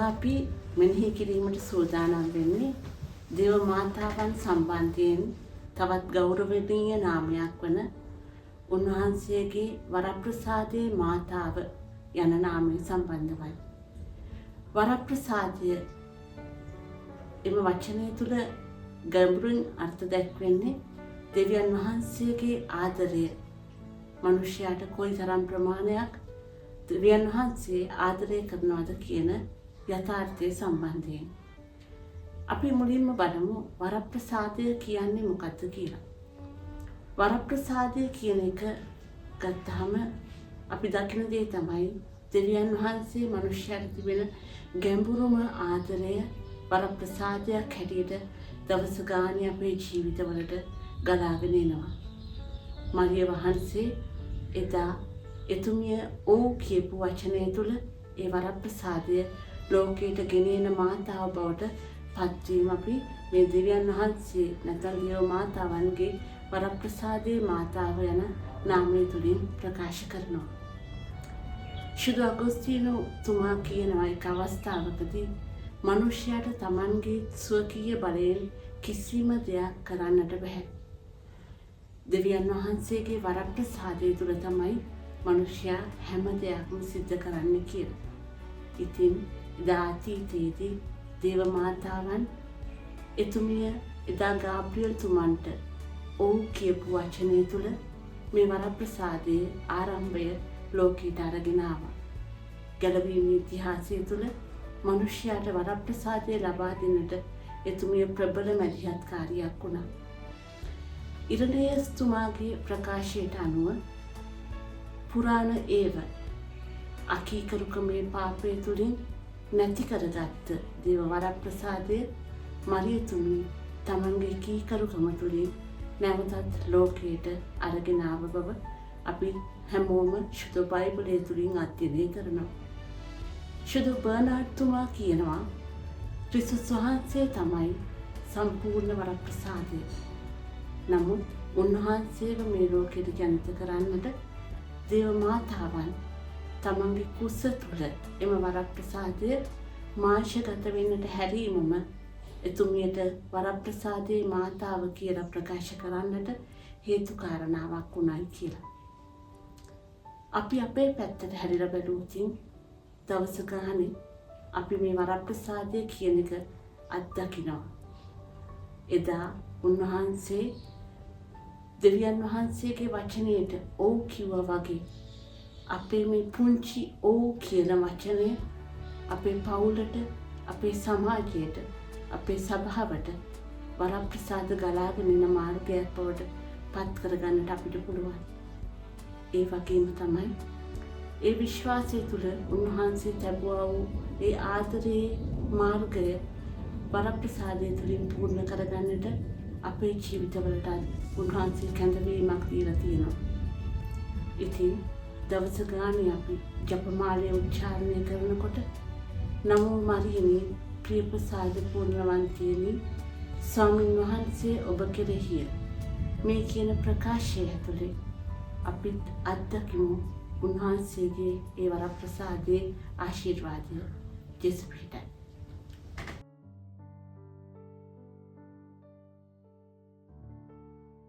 අපි මෙනෙහි කිරීමට සූදානම් වෙන්නේ දේව මාතාවන් සම්බන්ධයෙන් තවත් ගෞරවනීය නාමයක් වන උන්වහන්සේගේ වරප්‍රසාදයේ මාතාව යන නාමය සම්බන්ධවයි. වරප්‍රසාදය එම වචනය තුළ ගැඹුරින් අර්ථ දැක්වෙන්නේ දෙවියන් වහන්සේගේ ආදරය මනුෂ්‍යයාට කොයිතරම් ප්‍රමාණයක් දෙවියන් වහන්සේ ආදරය කරනවද කියන යථාර්ථය සම්බන්ධයෙන්. අපි මුලින්ම බලමු වරප්‍රසාදය කියන්නේ මොකක්ද කියලා. වරප්‍රසාදය කියන එක ගත්තාම අපි දකින දේ තමයි දෙවියන් වහන්සේ මනුෂ්‍යයාට තිබෙන ගැඹුරුම ආදරය වරප්‍රසාදයක් හැටියට දවස ගානේ අපේ ජීවිතවලට ගලාගෙන එනවා. මරිය වහන්සේ එදා එතුමිය ඕ කියපු වචනය තුළ ඒ වරප්‍රසාදය ලෝකයට ගෙනෙන මාතාව බවට පත්වීම අපි මේ දෙවියන් වහන්සේ නැත්නම් දේව මාතාවන්ගේ වරප්‍රසාදයේ මාතාව යන නාමය තුලින් ප්‍රකාශ කරනවා. ශුද්ධ අගොස්තිනෝ තුමා කියනවා එක් අවස්ථාවකදී මනුෂ්‍යයාට Tamanගේ ස්වකීය බලයෙන් කිසිම දෙයක් කරන්නට බෑ. දෙවියන් වහන්සේගේ වරප්‍රසාදය තුළ තමයි මනුෂ්‍යයා හැම දෙයක්ම සිද්ධ කරන්නේ කියලා. ඉතින් එදා අතීතයේදී දේව මාතාවන් එතුමිය එදා ගාබ්‍රියල් තුමන්ට ඔව් කියපු වචනය තුළ මේ වරප්‍රසාදයේ ආරම්භය ලෝකයට අරගෙන ආවා. ගැලවීමේ ඉතිහාසය තුළ මනුෂ්‍යයාට වරප්‍රසාදය ලබා දෙන්නට එතුමිය ප්‍රබල මැදිහත්කාරියක් වුණා. ඉරණේයස් තුමාගේ ප්‍රකාශයට අනුව පුරාණ ඒව අකීකරුකමේ පාපය තුළින් නැති කරගත්ත දේව වරප්‍රසාදය මරියතුමි තමන්ගේ කීකරුකම තුළින් නැවතත් ලෝකයට අරගෙන ආව බව අපි හැමෝම ශුද්ධ බයිබලය තුළින් අධ්‍යයනය කරනවා. ශුද්ධ බර්නාඩ් තුමා කියනවා ක්‍රිස්තුස් වහන්සේ තමයි සම්පූර්ණ වරප්‍රසාදය. නමුත් උන්වහන්සේව මේ ලෝකෙට ජනිත කරන්නට දේව මාතාවන් තමන්ගේ කුස තුළ එම වරප්‍රසාදය මාංශගත වෙන්නට හැරීමම එතුමියට වරප්‍රසාදයේ මාතාව කියලා ප්‍රකාශ කරන්නට හේතු කාරණාවක් වුණයි කියලා. අපි අපේ පැත්තට හැරිලා බැලුවොතින් දවස ගානේ අපි මේ වරප්‍රසාදය කියන එක අත්දකිනවා. එදා උන්වහන්සේ දෙවියන් වහන්සේගේ වචනයට ඔව් කිව්වා වගේ අපේ මේ පුංචි ඔව් කියන වචනය අපේ පවුලට, අපේ සමාජයට, අපේ සභාවට වරප්‍රසාද ගලාගෙන එන මාර්ගයක් බවට පත් කරගන්නට අපිට පුළුවන්. ඒ වගේම තමයි ඒ විශ්වාසය තුළ උන්වහන්සේ ලැබුවා වූ ඒ ආදරයේ මාර්ගය වරප්‍රසාදය තුළින් පූර්ණ කරගන්නට අපේ ජීවිතවලට උන්වහන්සේ කැඳවීමක් දීලා තියෙනවා. ඉතින් දවස ගානේ අපි ජපමාලය උච්චාරණය කරනකොට නමෝ මරියනි ප්‍රියප්‍රසාද පූර්ණවන්තියනි ස්වාමීන් වහන්සේ ඔබ කෙරෙහිය මේ කියන ප්‍රකාශය ඇතුලේ අපිත් අත්දකිමු උන්වහන්සේගේ ඒ වරප්‍රසාදයේ ආශිර්වාදය. ජේසුස් පිටයි.